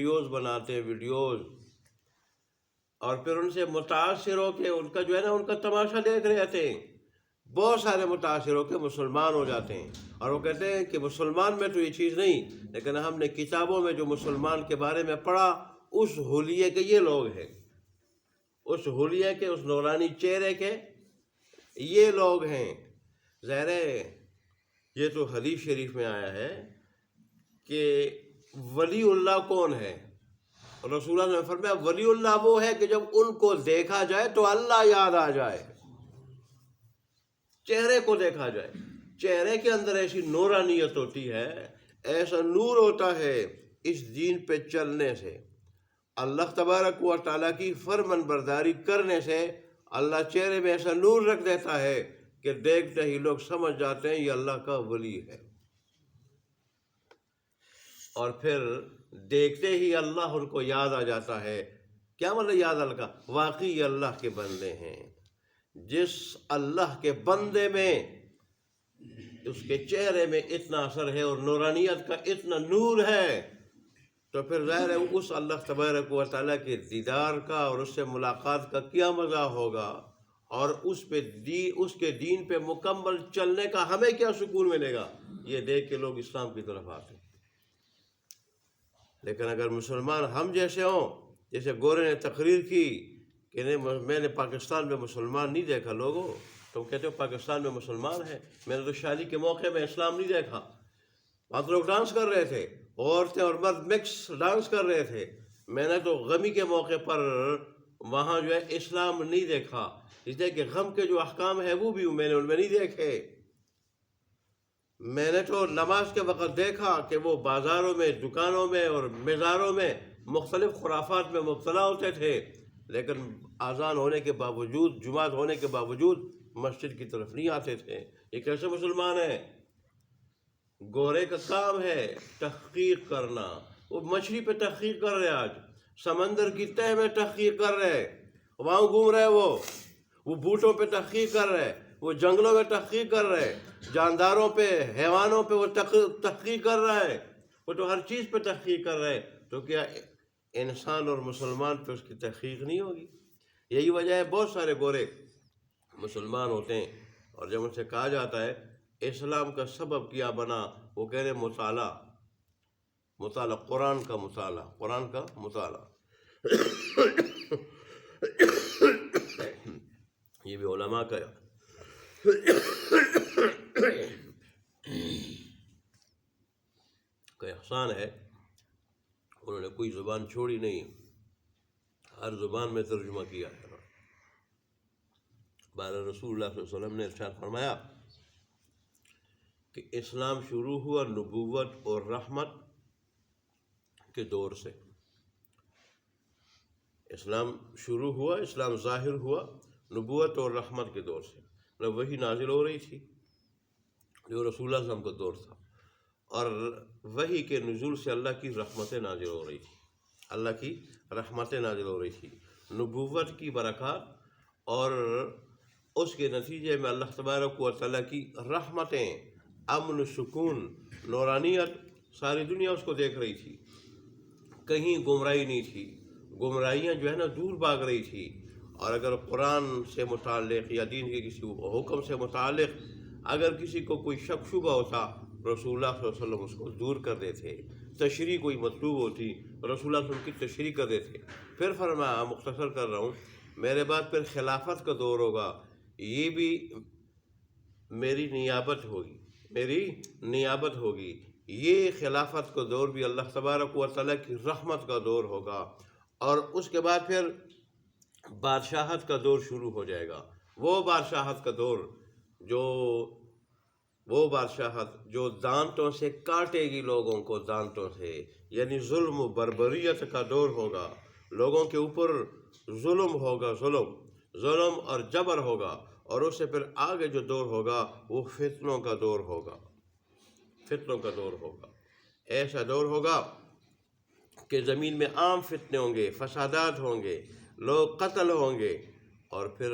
Videos بناتے ہیں videos, اور پھر ان سے متاثر ہو کے ان کا جو ہے نا ان کا تماشا دیکھ رہے تھے، بہت سارے متاثر ہو کے مسلمان ہو جاتے ہیں، اور وہ کہتے ہیں کہ مسلمان میں تو یہ چیز نہیں، لیکن ہم نے کتابوں میں جو مسلمان کے بارے میں پڑھا اس حلیے کے یہ لوگ ہیں، اس حلیے کے، اس نورانی چہرے کے یہ لوگ ہیں۔ ظاہر ہے یہ تو حدیث شریف میں آیا ہے کہ ولی اللہ کون ہے، رسول اللہ نے فرمایا ولی اللہ وہ ہے کہ جب ان کو دیکھا جائے تو اللہ یاد آ جائے، چہرے کو دیکھا جائے، چہرے کے اندر ایسی نورانیت ہوتی ہے، ایسا نور ہوتا ہے اس دین پہ چلنے سے، اللہ تبارک و تعالیٰ کی فرمان برداری کرنے سے اللہ چہرے میں ایسا نور رکھ دیتا ہے کہ دیکھتے ہی لوگ سمجھ جاتے ہیں یہ اللہ کا ولی ہے، اور پھر دیکھتے ہی اللہ ان کو یاد آ جاتا ہے۔ کیا مطلب یاد اللہ کا؟ واقعی یہ اللہ کے بندے ہیں، جس اللہ کے بندے میں اس کے چہرے میں اتنا اثر ہے اور نورانیت کا اتنا نور ہے، تو پھر ظاہر ہے اس اللہ تبارک و تعالیٰ کے دیدار کا اور اس سے ملاقات کا کیا مزہ ہوگا، اور اس کے دین پہ مکمل چلنے کا ہمیں کیا سکون ملے گا، یہ دیکھ کے لوگ اسلام کی طرف آتے ہیں۔ لیکن اگر مسلمان ہم جیسے ہوں، جیسے گورے نے تقریر کی کہ نہیں میں نے پاکستان میں مسلمان نہیں دیکھا، لوگوں تم کہتے ہو پاکستان میں مسلمان ہے، میں نے تو شادی کے موقع میں اسلام نہیں دیکھا، وہاں تو لوگ ڈانس کر رہے تھے، عورتیں اور مرد مکس ڈانس کر رہے تھے، میں نے تو غمی کے موقع پر وہاں جو ہے اسلام نہیں دیکھا، اس لیے کہ غم کے جو احکام ہیں وہ بھی میں نے ان میں نہیں دیکھے۔ میں نے تو نماز کے وقت دیکھا کہ وہ بازاروں میں، دکانوں میں اور مزاروں میں مختلف خرافات میں مبتلا ہوتے تھے، لیکن اذان ہونے کے باوجود، جمعات ہونے کے باوجود مسجد کی طرف نہیں آتے تھے۔ یہ کیسے مسلمان ہیں؟ گورے کا کام ہے تحقیق کرنا، وہ مچھلی پہ تحقیق کر رہے، آج سمندر کی تہہ میں تحقیق کر رہے، وہاں گھوم رہے، وہ بوٹوں پہ تحقیق کر رہے، وہ جنگلوں میں تحقیق کر رہے، جانداروں پہ، حیوانوں پہ وہ تحقیق کر رہا ہے، وہ تو ہر چیز پہ تحقیق کر رہے، تو کیا انسان اور مسلمان پہ اس کی تحقیق نہیں ہوگی؟ یہی وجہ ہے بہت سارے گورے مسلمان ہوتے ہیں، اور جب ان سے کہا جاتا ہے اسلام کا سبب کیا بنا، وہ کہہ رہے مطالعہ، قرآن کا مطالعہ یہ بھی علماء کا احسان ہے، انہوں نے کوئی زبان چھوڑی نہیں، ہر زبان میں ترجمہ کیا ہے۔ بارہ رسول اللہ صلی اللہ علیہ وسلم نے ارشاد فرمایا کہ اسلام شروع ہوا نبوت اور رحمت کے دور سے، اسلام شروع ہوا، اسلام ظاہر ہوا نبوت اور رحمت کے دور سے، وہی نازل ہو رہی تھی جو رسول اللہ صلی اللہ علیہ وسلم کا دور تھا، اور وہی کے نزول سے اللہ کی رحمتیں نازل ہو رہی تھی، اللہ کی رحمتیں نازل ہو رہی تھی، نبوت کی برکات، اور اس کے نتیجے میں اللہ تبارک و تعالیٰ کی رحمتیں، امن، سکون، نورانیت، ساری دنیا اس کو دیکھ رہی تھی، کہیں گمراہی نہیں تھی، گمراہیاں جو ہے نا دور بھاگ رہی تھی، اور اگر قرآن سے متعلق یا دین کے کسی حکم سے متعلق اگر کسی کو کوئی شک شبہ ہوتا، رسول اللہ صلی اللہ علیہ وسلم اس کو دور کر دیتے، تشریح کوئی مطلوب ہوتی، رسول اللہ صلی اللہ علیہ وسلم کی تشریح کر دیتے۔ پھر فرمایا، مختصر کر رہا ہوں، میرے بعد پھر خلافت کا دور ہوگا، یہ بھی میری نیابت ہوگی، یہ خلافت کا دور بھی اللہ تبارک و تعالیٰ کی رحمت کا دور ہوگا، اور اس کے بعد پھر بادشاہت کا دور شروع ہو جائے گا، وہ بادشاہت کا دور جو دانتوں سے کاٹے گی لوگوں کو، دانتوں سے، یعنی ظلم و بربریت کا دور ہوگا، لوگوں کے اوپر ظلم ہوگا، ظلم اور جبر ہوگا، اور اس سے پھر آگے جو دور ہوگا وہ فتنوں کا دور ہوگا، ایسا دور ہوگا کہ زمین میں عام فتنے ہوں گے، فسادات ہوں گے، لوگ قتل ہوں گے، اور پھر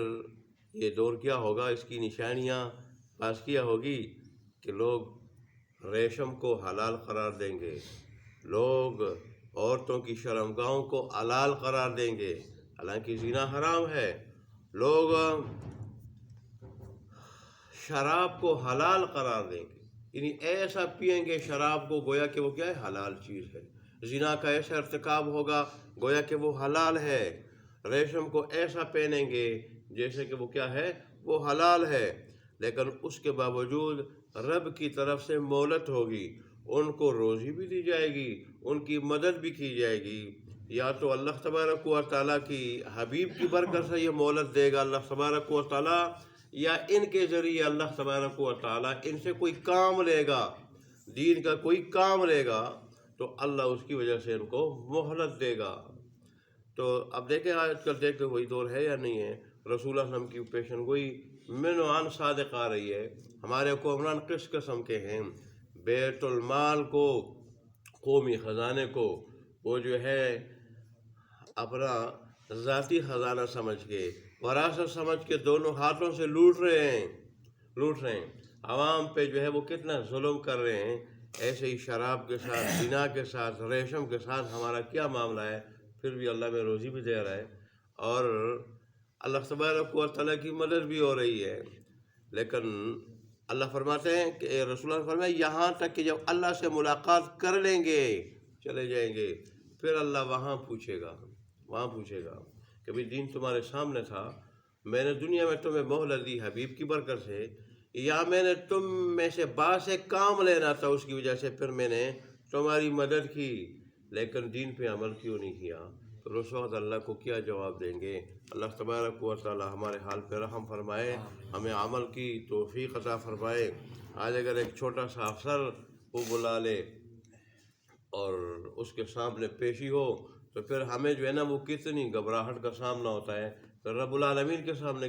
یہ دور کیا ہوگا، اس کی نشانیاں پاس کیا ہوگی کہ لوگ ریشم کو حلال قرار دیں گے، لوگ عورتوں کی شرمگاہوں کو حلال قرار دیں گے، حالانکہ زنا حرام ہے۔ لوگ شراب کو حلال قرار دیں گے، یعنی ایسا پئیں گے شراب کو گویا کہ وہ کیا ہے، حلال چیز ہے۔ زنا کا ایسا ارتکاب ہوگا گویا کہ وہ حلال ہے۔ ریشم کو ایسا پہنیں گے جیسے کہ وہ کیا ہے، وہ حلال ہے، لیکن اس کے باوجود رب کی طرف سے مہلت ہوگی، ان کو روزی بھی دی جائے گی، ان کی مدد بھی کی جائے گی۔ یا تو اللہ تبارک و تعالیٰ کی حبیب کی برکت سے یہ مہلت دے گا اللہ تبارک و تعالیٰ، یا ان کے ذریعے اللہ تبارک و تعالیٰ ان سے کوئی کام لے گا، دین کا کوئی کام لے گا، تو اللہ اس کی وجہ سے ان کو مہلت دے گا۔ تو اب دیکھیں آج کل دیکھتے وہی دور ہے یا نہیں ہے، رسول اللہ صلی اللہ علیہ وسلم کی پیشن گوئی من عن صادق آ رہی ہے۔ ہمارے حکمران کس قسم کے ہیں، بیت المال کو، قومی خزانے کو وہ جو ہے اپنا ذاتی خزانہ سمجھ کے، وراثت سمجھ کے دونوں ہاتھوں سے لوٹ رہے ہیں، عوام پہ جو ہے وہ کتنا ظلم کر رہے ہیں۔ ایسے ہی شراب کے ساتھ، زنا کے ساتھ، ریشم کے ساتھ ہمارا کیا معاملہ ہے، پھر بھی اللہ میں روزی بھی دے رہا ہے اور اللہ تبارک و تعالیٰ کی مدد بھی ہو رہی ہے۔ لیکن اللہ فرماتے ہیں کہ رسول اللہ فرمائے یہاں تک کہ جب اللہ سے ملاقات کر لیں گے، چلے جائیں گے، پھر اللہ وہاں پوچھے گا کہ بھی دین تمہارے سامنے تھا، میں نے دنیا میں تمہیں مہلت دی حبیب کی برکت سے، یا میں نے تم میں سے بعض سے کام لینا تھا، اس کی وجہ سے پھر میں نے تمہاری مدد کی، لیکن دین پہ عمل کیوں نہیں کیا؟ تو اس وقت اللہ کو کیا جواب دیں گے؟ اللہ تبارک و تعالی ہمارے حال پہ رحم فرمائے، ہمیں عمل کی توفیق عطا فرمائے۔ آج اگر ایک چھوٹا سا افسر وہ بلا لے اور اس کے سامنے پیشی ہو تو پھر ہمیں جو ہے نا وہ کتنی گھبراہٹ کا سامنا ہوتا ہے، تو رب العالمین کے سامنے